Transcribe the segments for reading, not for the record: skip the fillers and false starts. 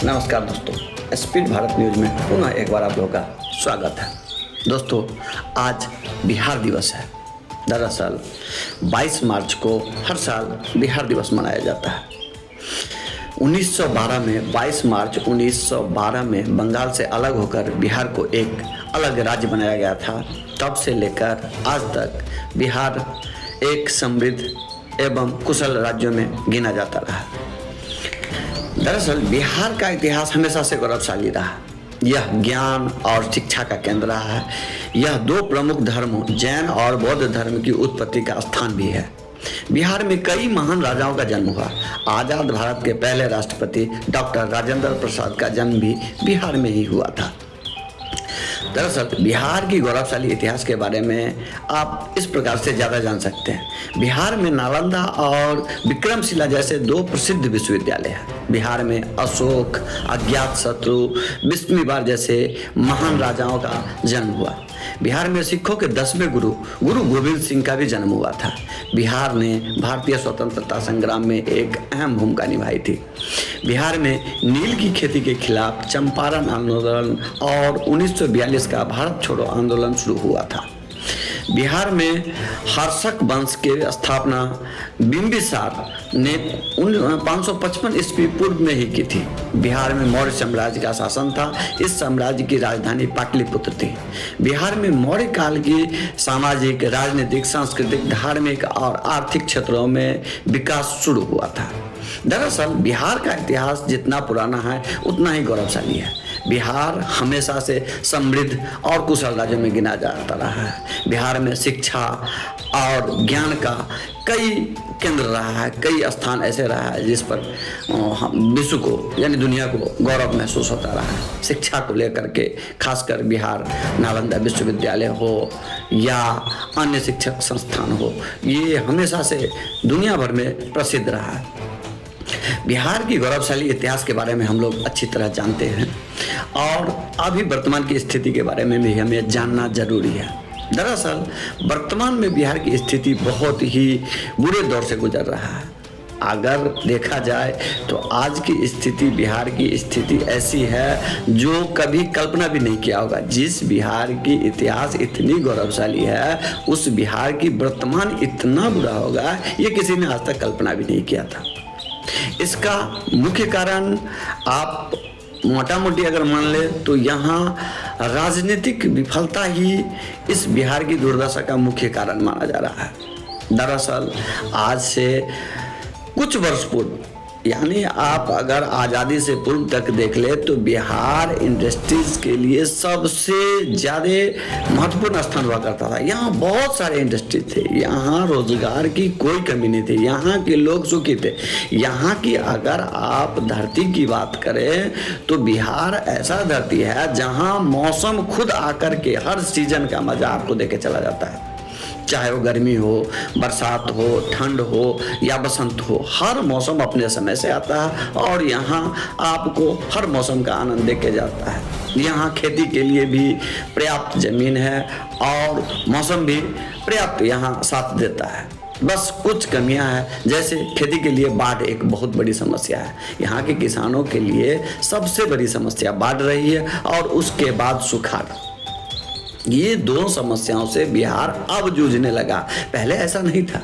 नमस्कार दोस्तों, speed Bharat news में पुनः एक बार आप लोगों का स्वागत है। दोस्तों, आज बिहार दिवस है। दरअसल 22 मार्च को हर साल बिहार दिवस मनाया जाता है। 1912 में 22 मार्च 1912 में बंगाल से अलग होकर बिहार को एक अलग राज्य बनाया गया था। तब से लेकर आज तक बिहार एक समृद्ध एवं कुशल राज्यों में गिना जाता रहा। दरअसल बिहार का इतिहास हमेशा से गौरवशाली रहा। यह ज्ञान और शिक्षा का केंद्र रहा है। यह दो प्रमुख धर्मों जैन और बौद्ध धर्म की उत्पत्ति का स्थान भी है। बिहार में कई महान राजाओं का जन्म हुआ। आजाद भारत के पहले राष्ट्रपति डॉक्टर राजेंद्र प्रसाद का जन्म भी बिहार में ही हुआ था। दरअसल बिहार की गौरवशाली इतिहास के बारे में आप इस प्रकार से ज़्यादा जान सकते हैं। बिहार में नालंदा और विक्रमशिला जैसे दो प्रसिद्ध विश्वविद्यालय हैं। बिहार में अशोक, अज्ञातशत्रु, बिस्मिवार जैसे महान राजाओं का जन्म हुआ। बिहार में सिखों के 10वें गुरु गोविंद सिंह का भी जन्म हुआ था। बिहार ने भारतीय स्वतंत्रता संग्राम में एक अहम भूमिका निभाई थी। बिहार में नील की खेती के खिलाफ चंपारण आंदोलन और 1942 का भारत छोड़ो आंदोलन शुरू हुआ था। बिहार में हर्षक वंश के स्थापना बिंबिसार ने 555 ईस्वी पूर्व में ही की थी। बिहार में मौर्य साम्राज्य का शासन था। इस साम्राज्य की राजधानी पाटलिपुत्र थी। बिहार में मौर्य काल की सामाजिक, राजनीतिक, सांस्कृतिक, धार्मिक और आर्थिक क्षेत्रों में विकास शुरू हुआ था। दरअसल बिहार का इतिहास जितना पुराना है उतना ही गौरवशाली है। बिहार हमेशा से समृद्ध और कुशल राज्यों में गिना जाता रहा है। बिहार में शिक्षा और ज्ञान का कई केंद्र रहा है। कई स्थान ऐसे रहा है जिस पर विश्व को यानी दुनिया को गौरव महसूस होता रहा है। शिक्षा को लेकर के खासकर बिहार नालंदा विश्वविद्यालय हो या अन्य शिक्षक संस्थान हो, ये हमेशा से दुनिया भर में प्रसिद्ध रहा है। बिहार की गौरवशाली इतिहास के बारे में हम लोग अच्छी तरह जानते हैं और अभी वर्तमान की स्थिति के बारे में भी हमें जानना जरूरी है। दरअसल वर्तमान में बिहार की स्थिति बहुत ही बुरे दौर से गुजर रहा है। अगर देखा जाए तो आज की स्थिति, बिहार की स्थिति ऐसी है जो कभी कल्पना भी नहीं किया होगा। जिस बिहार की इतिहास इतनी गौरवशाली है, उस बिहार की वर्तमान इतना बुरा होगा, ये किसी ने आज तक कल्पना भी नहीं किया था। इसका मुख्य कारण आप मोटा मोटी अगर मान ले तो यहाँ राजनीतिक विफलता ही इस बिहार की दुर्दशा का मुख्य कारण माना जा रहा है। दरअसल आज से कुछ वर्ष पूर्व यानी आप अगर आज़ादी से पूर्व तक देख ले तो बिहार इंडस्ट्रीज के लिए सबसे ज़्यादा महत्वपूर्ण स्थान हुआ करता था। यहाँ बहुत सारे इंडस्ट्री थे। यहाँ रोजगार की कोई कमी नहीं थी। यहाँ के लोग सुखी थे। यहाँ की अगर आप धरती की बात करें तो बिहार ऐसा धरती है जहाँ मौसम खुद आकर के हर सीजन का मजा आपको देके चला जाता है। चाहे वो गर्मी हो, बरसात हो, ठंड हो या बसंत हो, हर मौसम अपने समय से आता है और यहाँ आपको हर मौसम का आनंद देके जाता है। यहाँ खेती के लिए भी पर्याप्त जमीन है और मौसम भी पर्याप्त यहाँ साथ देता है। बस कुछ कमियां हैं, जैसे खेती के लिए बाढ़ एक बहुत बड़ी समस्या है। यहाँ के किसानों के लिए सबसे बड़ी समस्या बाढ़ रही है और उसके बाद सुखाड़। ये दो समस्याओं से बिहार अब जूझने लगा। पहले ऐसा नहीं था।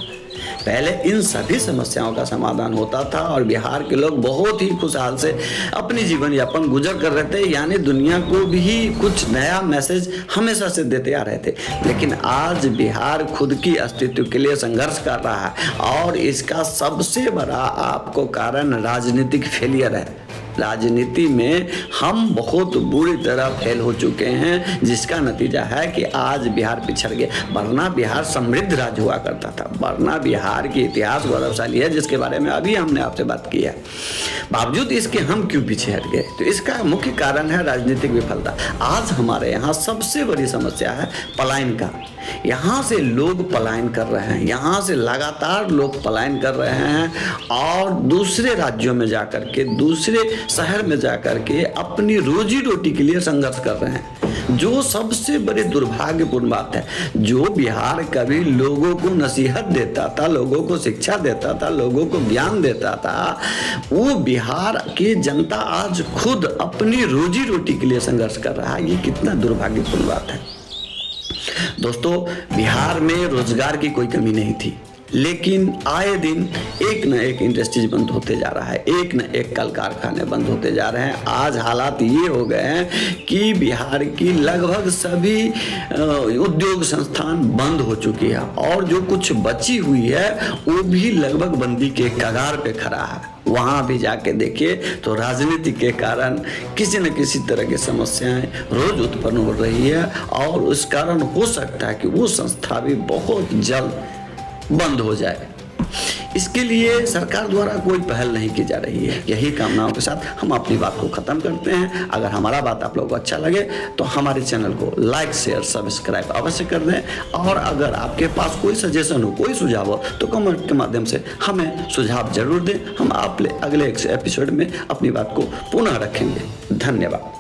पहले इन सभी समस्याओं का समाधान होता था और बिहार के लोग बहुत ही खुशहाल से अपनी जीवन यापन गुजर कर रहे थे। यानी दुनिया को भी कुछ नया मैसेज हमेशा से देते आ रहे थे। लेकिन आज बिहार खुद की अस्तित्व के लिए संघर्ष कर रहा है और इसका सबसे बड़ा आपको कारण राजनीतिक फेलियर है। राजनीति में हम बहुत बुरी तरह फेल हो चुके हैं, जिसका नतीजा है कि आज बिहार पिछड़ गया। वरना बिहार समृद्ध राज्य हुआ करता था। वरना बिहार की इतिहास गौरवशाली है, जिसके बारे में अभी हमने आपसे बात की है। बावजूद इसके हम क्यों पीछे हट गए? तो इसका मुख्य कारण है राजनीतिक विफलता। आज हमारे यहाँ सबसे बड़ी समस्या है पलायन का। यहाँ से लोग पलायन कर रहे हैं। यहाँ से लगातार लोग पलायन कर रहे हैं और दूसरे राज्यों में जाकर के, दूसरे शहर में जाकर के अपनी रोजी रोटी के लिए संघर्ष कर रहे हैं। जो सबसे बड़ी दुर्भाग्यपूर्ण बात है, जो बिहार कभी लोगों को नसीहत देता था, लोगों को शिक्षा देता था, लोगों को ज्ञान देता था, वो बिहार की जनता आज खुद अपनी रोजी रोटी के लिए संघर्ष कर रहा है। ये कितना दुर्भाग्यपूर्ण बात है। दोस्तों, बिहार में रोजगार की कोई कमी नहीं थी, लेकिन आए दिन एक न एक इंडस्ट्रीज बंद होते जा रहा है, एक न एक कल कारखाने बंद होते जा रहे हैं। आज हालात ये हो गए हैं कि बिहार की लगभग सभी उद्योग संस्थान बंद हो चुकी है, और जो कुछ बची हुई है वो भी लगभग बंदी के कगार पे खड़ा है। वहाँ भी जाके देखिए तो राजनीति के कारण किसी न किसी तरह की समस्याएं रोज उत्पन्न हो रही है, और उस कारण हो सकता है कि वो संस्था भी बहुत जल्द बंद हो जाए। इसके लिए सरकार द्वारा कोई पहल नहीं की जा रही है। यही कामनाओं के साथ हम अपनी बात को खत्म करते हैं। अगर हमारा बात आप लोगों को अच्छा लगे तो हमारे चैनल को लाइक शेयर सब्सक्राइब अवश्य कर दें, और अगर आपके पास कोई सजेशन हो, कोई सुझाव हो तो कमेंट के माध्यम से हमें सुझाव जरूर दें। हम आप अगले एपिसोड में अपनी बात को पुनः रखेंगे। धन्यवाद।